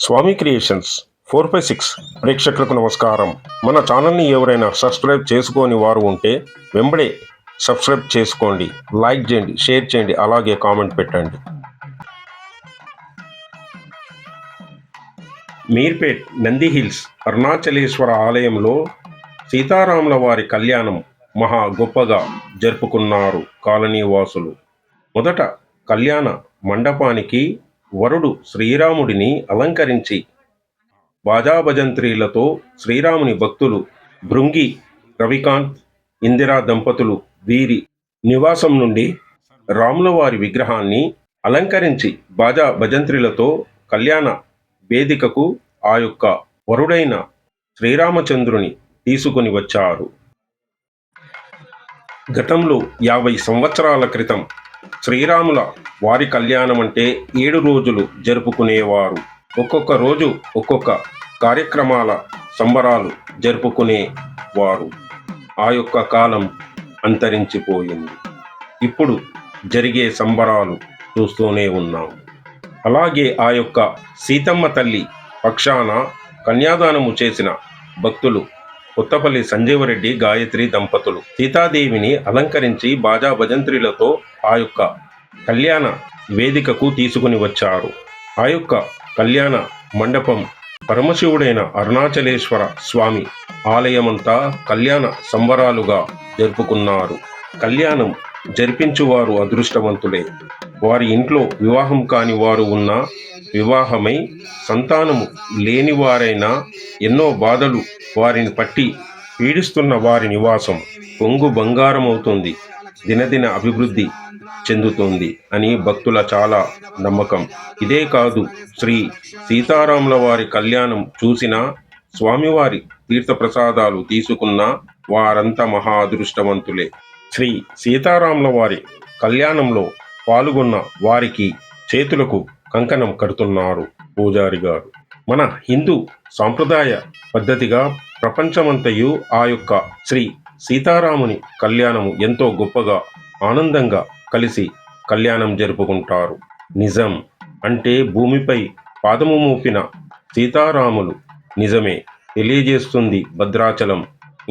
స్వామి creations 4/6 ప్రేక్షకులకు నమస్కారం. మన ఛానల్ని ఎవరైనా సబ్స్క్రైబ్ చేసుకోని వారు ఉంటే వెంబడే సబ్స్క్రైబ్ చేసుకోండి, లైక్ చేయండి, షేర్ చేయండి, అలాగే కామెంట్ పెట్టండి. మీర్పేట్ నంది హిల్స్ అరుణాచలేశ్వర ఆలయంలో సీతారాముల వారి కళ్యాణం మహా గొప్పగా జరుపుకున్నారు కాలనీ వాసులు. మొదట కళ్యాణ మండపానికి వరుడు శ్రీరాముడిని అలంకరించి బాజాభజంత్రీలతో శ్రీరాముని భక్తులు భృంగి రవికాంత్ ఇందిరా దంపతులు వీరి నివాసం నుండి రాముల వారి విగ్రహాన్ని అలంకరించి బాజా భజంత్రీలతో కళ్యాణ వేదికకు ఆ యొక్క వరుడైన శ్రీరామచంద్రుని తీసుకొని వచ్చారు. గతంలో 50 సంవత్సరాల క్రితం శ్రీరాముల వారి కళ్యాణం అంటే 7 రోజులు జరుపుకునేవారు. ఒక్కొక్క రోజు ఒక్కొక్క కార్యక్రమాల సంబరాలు జరుపుకునేవారు. ఆ యొక్క కాలం అంతరించిపోయింది. ఇప్పుడు జరిగే సంబరాలు చూస్తూనే ఉన్నాం. అలాగే ఆ యొక్క సీతమ్మ తల్లి పక్షాన కన్యాదానము చేసిన భక్తులు కొత్తపల్లి సంజీవరెడ్డి గాయత్రి దంపతులు సీతాదేవిని అలంకరించి బాజా భజంత్రీలతో ఆ యొక్క కళ్యాణ వేదికకు తీసుకుని వచ్చారు. ఆ యొక్క కళ్యాణ మండపం పరమశివుడైన అరుణాచలేశ్వర స్వామి ఆలయమంతా కళ్యాణ సంబరాలుగా జరుపుకున్నారు. కళ్యాణం జరిపించువారు అదృష్టవంతులే. వారి ఇంట్లో వివాహం కాని వారు ఉన్నా, వివాహమై సంతానము లేనివారైనా ఎన్నో బాధలు వారిని పట్టి పీడిస్తున్న వారి నివాసం పొంగు బంగారమవుతుంది, దినదిన అభివృద్ధి చెందుతుంది అని భక్తుల చాలా నమ్మకం. ఇదే కాదు, శ్రీ సీతారాముల వారి కళ్యాణం చూసిన, స్వామివారి తీర్థప్రసాదాలు తీసుకున్న వారంతా మహా అదృష్టవంతులే. శ్రీ సీతారాముల వారి కళ్యాణంలో పాల్గొన్న వారికి చేతులకు కంకణం కడుతున్నారు పూజారి గారు. మన హిందూ సాంప్రదాయ పద్ధతిగా ప్రపంచమంతయు ఆ యొక్క శ్రీ సీతారాముని కళ్యాణము ఎంతో గొప్పగా ఆనందంగా కలిసి కళ్యాణం జరుపుకుంటారు. నిజం అంటే భూమిపై పాదము మోపిన సీతారాములు నిజమే తెలియజేస్తుంది భద్రాచలం.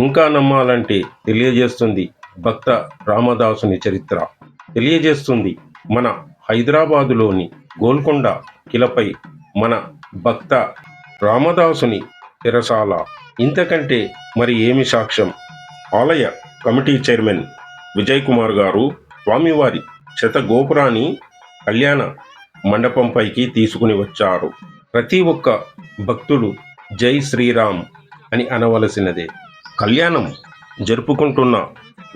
ఇంకా నమ్మాలంటే తెలియజేస్తుంది భక్త రామదాసుని చరిత్ర, తెలియజేస్తుంది మన హైదరాబాదులోని గోల్కొండ కిలపై మన భక్త రామదాసుని తెరసాల. ఇంతకంటే మరి ఏమి సాక్ష్యం? ఆలయ కమిటీ చైర్మన్ విజయ్ కుమార్ గారు స్వామివారి శతగోపురాన్ని కళ్యాణ మండపంపైకి తీసుకుని వచ్చారు. ప్రతి ఒక్క భక్తులు జై శ్రీరామ్ అని అనవలసినదే. కళ్యాణం జరుపుకుంటున్న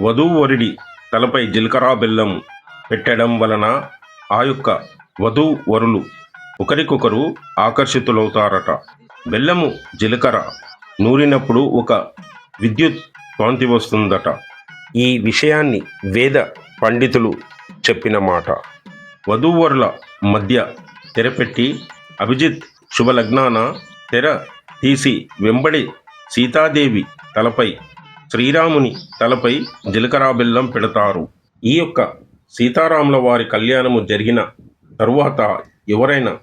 వధూవరుడి తలపై జీలకర్ర బెల్లం పెట్టడం వలన ఆ యొక్క వధూవరులు ఒకరికొకరు ఆకర్షితులవుతారట. బెల్లము జీలకర్ర నూరినప్పుడు ఒక విద్యుత్ కాంతి వస్తుందట. ఈ విషయాన్ని వేద పండితులు చెప్పిన మాట. వధూవరుల మధ్య తెరపెట్టి అభిజిత్ శుభలగ్నాన తెర తీసి వెంబడి సీతాదేవి తలపై శ్రీరాముని తలపై జీలకర్ర బెల్లం పెడతారు. ఈ యొక్క సీతారాముల వారి కళ్యాణము జరిగిన తరువాత ఎవరైనా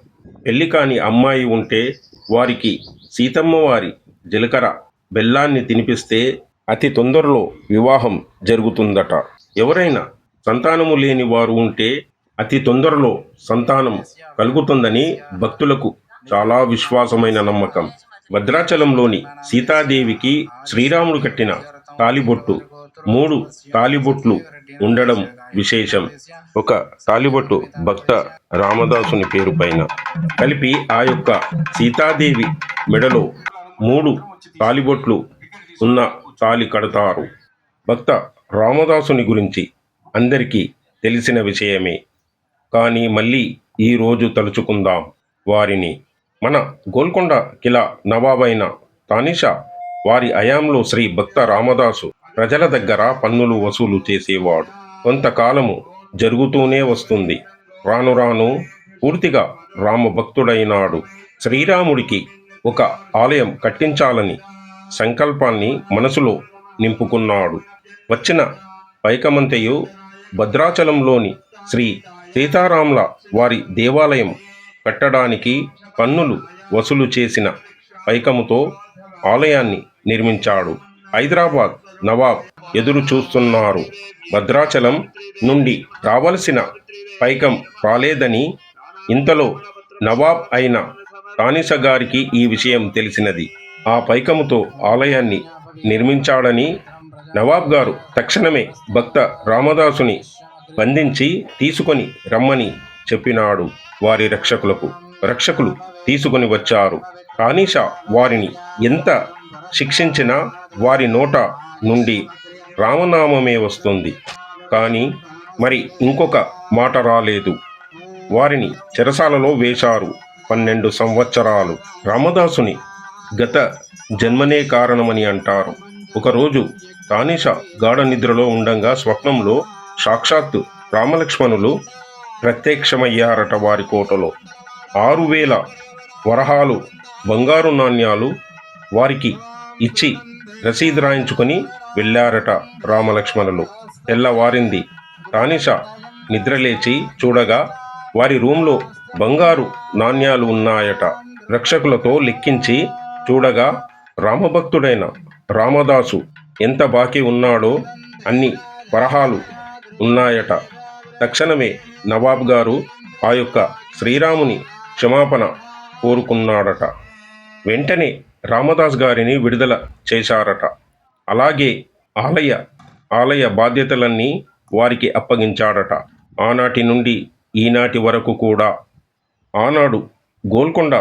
పెళ్లి కాని అమ్మాయి ఉంటే వారికి సీతమ్మ వారి జీలకర్ర బెల్లాన్ని తినిపిస్తే అతి తొందరలో వివాహం జరుగుతుందట. ఎవరైనా సంతానము లేని వారు ఉంటే అతి తొందరలో సంతానం కలుగుతుందని భక్తులకు చాలా విశ్వాసమైన నమ్మకం. భద్రాచలంలోని సీతాదేవికి శ్రీరాముడు కట్టిన తాలిబొట్టు 3 తాలిబొట్లు ఉండడం విశేషం. ఒక తాలిబొట్టు భక్త రామదాసుని పేరు పైన కలిపి ఆ యొక్క సీతాదేవి మెడలో 3 తాలిబొట్లు ఉన్న తాలి కడతారు. భక్త రామదాసుని గురించి అందరికీ తెలిసిన విషయమే. కానీ మళ్ళీ ఈరోజు తలుచుకుందాం వారిని. మన గోల్కొండ కిలా నవాబైన తానిషా వారి హయాంలో శ్రీ భక్త రామదాసు ప్రజల దగ్గర పన్నులు వసూలు చేసేవాడు. కొంతకాలము జరుగుతూనే వస్తుంది. రాను రాను పూర్తిగా రామభక్తుడైనాడు. శ్రీరాముడికి ఒక ఆలయం కట్టించాలని సంకల్పాన్ని మనసులో నింపుకున్నాడు. వచ్చిన పైకమంతయు భద్రాచలంలోని శ్రీ సీతారాముల వారి దేవాలయం కట్టడానికి పన్నులు వసూలు చేసిన పైకముతో ఆలయాన్ని నిర్మించాడు. హైదరాబాద్ నవాబ్ ఎదురు చూస్తున్నారు. భద్రాచలం నుండి రావలసిన పైకం రాలేదని ఇంతలో నవాబ్ అయిన తానిష గారికి ఈ విషయం తెలిసినది. ఆ పైకముతో ఆలయాన్ని నిర్మించాడని నవాబ్ గారు తక్షణమే భక్త రామదాసుని బంధించి తీసుకొని రమ్మని చెప్పినాడు వారి రక్షకులకు. రక్షకులు తీసుకొని వచ్చారు. తానీషా వారిని ఎంత శిక్షించినా వారి నోట నుండి రామనామమే వస్తుంది. కానీ మరి ఇంకొక మాట రాలేదు. వారిని చెరసాలలో వేశారు. 12 సంవత్సరాలు. రామదాసుని గత జన్మనే కారణమని అంటారు. ఒకరోజు తానీషా గాఢ నిద్రలో ఉండంగా స్వప్నంలో సాక్షాత్తు రామలక్ష్మణులు ప్రత్యక్షమయ్యారట. వారి కోటలో 6000 వరహాలు బంగారు నాణ్యాలు వారికి ఇచ్చి రసీదు రాయించుకొని వెళ్ళారట రామలక్ష్మణులు. తెల్లవారింది. తానీషా నిద్రలేచి చూడగా వారి రూంలో బంగారు నాణ్యాలు ఉన్నాయట. రక్షకులతో లెక్కించి చూడగా రామభక్తుడైన రామదాసు ఎంత బాకీ ఉన్నాడో అన్ని వరహాలు ఉన్నాయట. తక్షణమే నవాబ్ గారు ఆ యొక్క శ్రీరాముని క్షమాపణ కోరుకున్నాడట. వెంటనే రామదాస్ గారిని విడుదల చేశారట. అలాగే ఆలయ బాధ్యతలన్నీ వారికి అప్పగించాడట. ఆనాటి నుండి ఈనాటి వరకు కూడా. ఆనాడు గోల్కొండ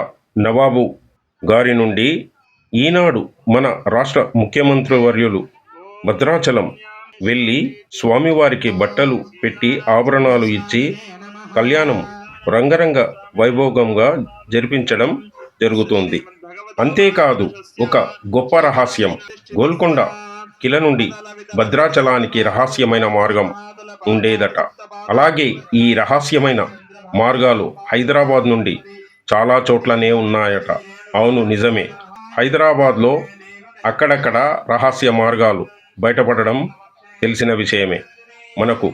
నవాబు గారి నుండి ఈనాడు మన రాష్ట్ర ముఖ్యమంత్రి వర్యులు భద్రాచలం వెళ్ళి స్వామివారికి బట్టలు పెట్టి ఆభరణాలు ఇచ్చి కళ్యాణం రంగరంగ వైభోగంగా జరిపించడం జరుగుతుంది. అంతేకాదు ఒక గొప్ప రహస్యం. గోల్కొండ కిల నుండి భద్రాచలానికి రహస్యమైన మార్గం ఉండేదట. అలాగే ఈ రహస్యమైన మార్గాలు హైదరాబాద్ నుండి చాలా చోట్లనే ఉన్నాయట. అవును, నిజమే. హైదరాబాద్లో అక్కడక్కడ రహస్య మార్గాలు బయటపడడం తెలిసిన విషయమే మనకు.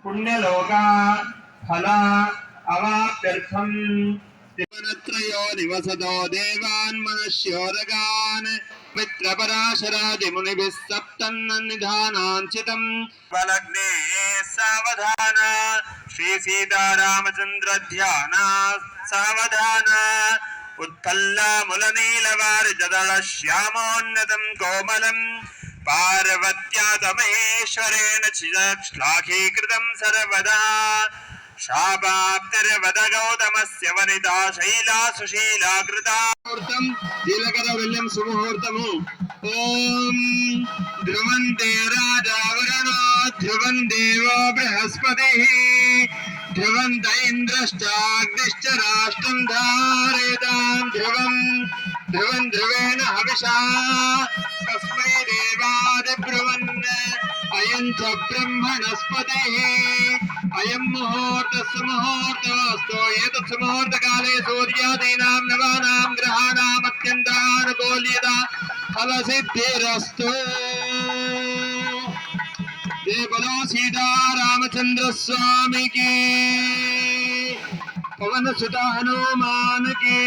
పుణ్యలోకా ఫల అవాప్యర్థం త్రిపురత్రయో నివసదో దేవాన్ మనశ్యోరగాన్ మిత్రపరాశరాది మునిభిః సప్తన్నిధానాంచితం బలగ్నే సావధాన శ్రీ సీతారామచంద్ర ధ్యాన సావధాన उत्पल्लामुलनीलवारिजदळ श्यामोन्नतं कोमलं पार्वत्या तमहेश्वरेण श्लाघीकृतं सर्वदा शापाप्तिर्वद गौतमस्य वनिता शैला सुशीला कृता मुहूर्तं शीलकर विल्यं सुमुहूर्तमु ओम ध्रुवन्ते राजा वरुणो ध्रुवं देवो बृहस्पतिः ध्रुवन्त इन्द्रश्चाग्निश्च राष्ट्रं धारयतां ध्रुवं ध्रुवेण हविषा कस्मै देवादिब्रुवन् अयं च ब्रह्मणस्पतिः अयं मुहूर्तः सुमुहूर्तोऽस्तु एतत् सुमुहूर्तकाले सूर्यादीनां नवानां ग्रहाणाम् अत्यन्तानुकूल्यता फलसिद्धिरस्तु। जय बोलो सीता रामचंद्र स्वामी की, पवन सुत हनुमान की।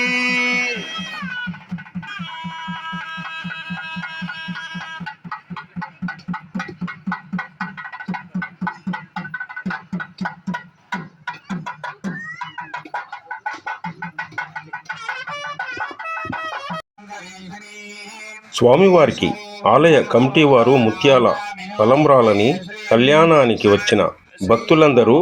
స్వామివారికి ఆలయ కమిటీ వారు ముత్యాల తలంబ్రాలని కళ్యాణానికి వచ్చిన భక్తులందరూ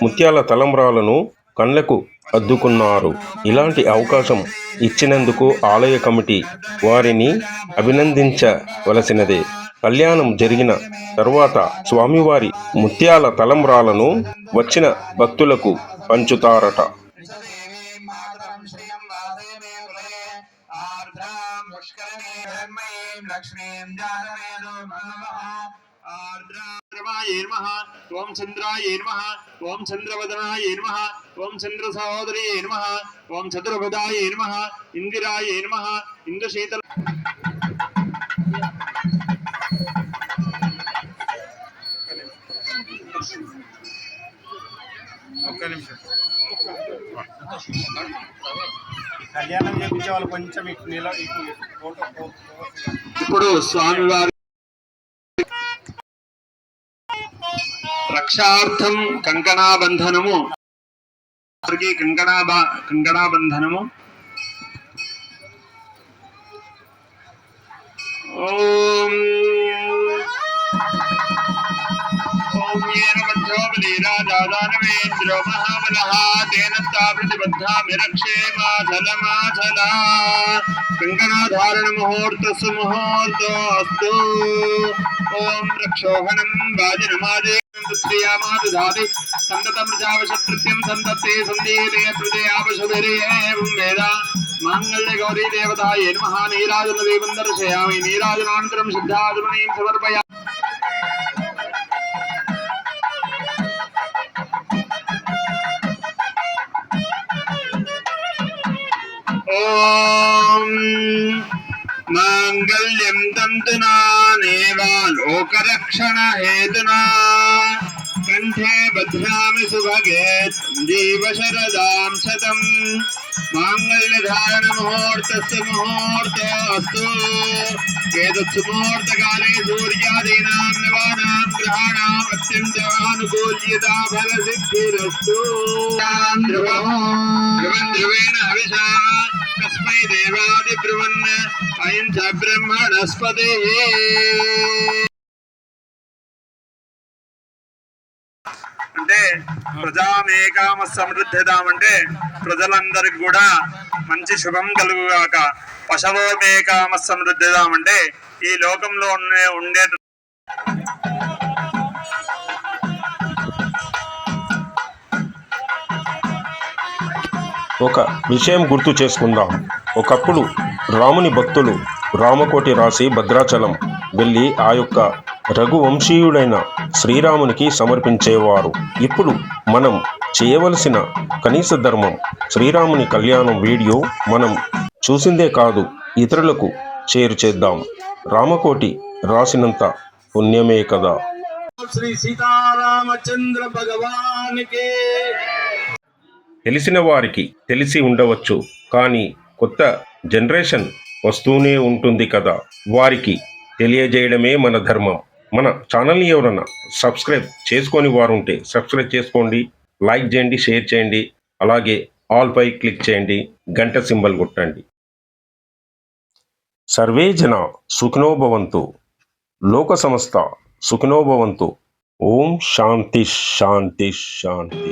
ముత్యాల తలంబ్రాలను కళ్ళకు అద్దుకున్నారు. ఇలాంటి అవకాశం ఇచ్చినందుకు ఆలయ కమిటీ వారిని అభినందించవలసినదే. కళ్యాణం జరిగిన తరువాత స్వామివారి ముత్యాల తలంబ్రాలను వచ్చిన భక్తులకు పంచుతారట. लक्ष्मीं చంద్రమాయే నమః ఓం చంద్రాయే నమః ఓం చంద్రవదనాయే నమః ఓం చంద్ర సహోదరియే నమః ఓం చతుర్భుజాయే నమః ఇందిరాయే నమః ఇందుశీతల ఒక్క నిమిషం కళ్యాణం చేయించే వాళ్ళు కొంచెం ఇప్పుడు స్వామివారి రక్షార్థం కంకణాబంధనము కంకణాబంధనము ఓం ేంద్రో మహాబలః తేన ప్రతిబద్ధామి రక్షేమాచలమాచలా కంకణాధారణ ముహూర్తస్సు ముహూర్తోస్తు ఓం రక్షోహణం వాజినమాదే శ్రియామాదధాతి సంతతమృజావశతృత్యం సంతతే సందీపే ప్రజయాపశుభిరేవం వేద మాంగళ్య గౌరీ దేవతాయే నమః నీరాజన దీపం దర్శయామి నీరాజనానంతరం సిద్ధాదుమనీం సమర్పయామి ఓం మాంగళ్యం తంతునా నేవా లోకరక్షణ హేతునా కంఠే బధ్నామి సుభగే జీవశరదాం శతం మాంగళ్యధారణ ముహూర్తస్సు ముహూర్తోస్తు ఏతత్సు ముహూర్తకాలే సూర్యాదీనాం నవానాం గ్రహాణాం అత్యంతానుకూల్యతా ఫలసిద్ధిరస్తు ధ్రువేణ హవిషా తస్మై దేవాది బ్రువన్ అయం చ బ్రహ్మణస్పతే అంటే ప్రజామేకామ సమృద్ధిదాం అంటే ప్రజలందరికి కూడా మంచి శుభం కలుగుగాక. పశవోమేకామ సమృద్ధిదాం అంటే ఈ లోకంలో ఉండే ఒక విషయం గుర్తు చేసుకుందాం. ఒకప్పుడు రాముని భక్తులు రామకోటి రాసి భద్రాచలం వెళ్ళి ఆ యొక్క రఘువంశీయుడైన శ్రీరామునికి సమర్పించేవారు. ఇప్పుడు మనం చేయవలసిన కనీస ధర్మం శ్రీరాముని కళ్యాణం వీడియో మనం చూసిందే కాదు, ఇతరులకు షేర్ చేద్దాం. రామకోటి రాసినంత పుణ్యమే కదా. శ్రీ సీతారామచంద్ర భగవానికి తెలిసిన వారికి తెలిసి ఉండవచ్చు, కానీ కొత్త జనరేషన్ వస్తూనే ఉంటుంది కదా, వారికి తెలియజేయడమే మన ధర్మం. మన ఛానల్ని ఎవరన్నా సబ్స్క్రైబ్ చేసుకొని వారు ఉంటే సబ్స్క్రైబ్ చేసుకోండి, లైక్ చేయండి, షేర్ చేయండి, అలాగే ఆల్ పై క్లిక్ చేయండి, గంట సింబల్ కొట్టండి. సర్వే జన సుఖినో భవంతు, లోక సమస్త సుఖినో భవంతు. ఓం శాంతి శాంతి శాంతి.